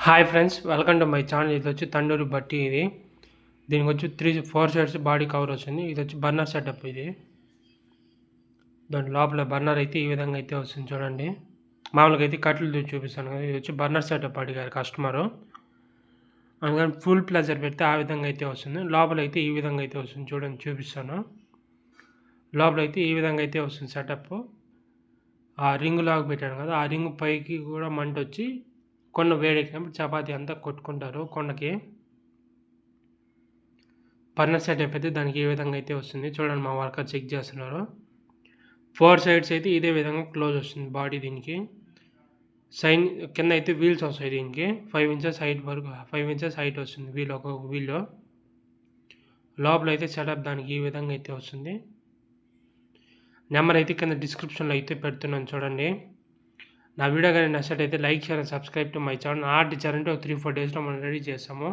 Hi friends, welcome to my channel. ఇది వచ్చి తండూరి బట్టి. దీనికి వచ్చి 4 సైడ్స్ బాడీ కవర్ వస్తుంది. ఇది వచ్చి బర్నర్ సెటప్. దాని లోపల బర్నర్ అయితే ఈ విధంగా అయితే వస్తుంది చూడండి. మామూలుగా అయితే కట్లు చూపిస్తాను కదా, ఇది వచ్చి బర్నర్ సెటప్ అడిగారు కస్టమరు. అందుకని ఫుల్ ప్లెజర్ పెడితే ఆ విధంగా అయితే వస్తుంది. లోపల అయితే ఈ విధంగా అయితే వస్తుంది చూడండి, చూపిస్తాను. లోపల అయితే ఈ విధంగా అయితే వస్తుంది సెటప్. ఆ రింగ్ లాగా పెట్టాను కదా, ఆ రింగ్ పైకి కూడా మంట వచ్చి కొండ వేడెక్కినప్పుడు చపాతీ అంతా కొట్టుకుంటారు కొండకి. బర్నర్ సెటప్ అయితే దానికి ఏ విధంగా అయితే వస్తుంది చూడండి. మా వర్కర్ చెక్ చేస్తున్నారు. 4 సైడ్స్ అయితే ఇదే విధంగా క్లోజ్ వస్తుంది బాడీ. దీనికి సైన్ కింద అయితే వీల్స్ వస్తాయి. దీనికి 5 ఇంచెస్ హైట్ వరకు 5 ఇంచెస్ హైట్ వస్తుంది వీల్, ఒక వీల్లో. లోపల అయితే సెటప్ దానికి ఈ విధంగా అయితే వస్తుంది. నెంబర్ అయితే కింద డిస్క్రిప్షన్లో అయితే పెడుతున్నాను చూడండి. నా వీడియో కానీ నచ్చినట్టయితే like, share and subscribe to my channel. Order ఇచ్చారంటే ఒక 3-4 డేస్లో మనం రెడీ చేస్తాము.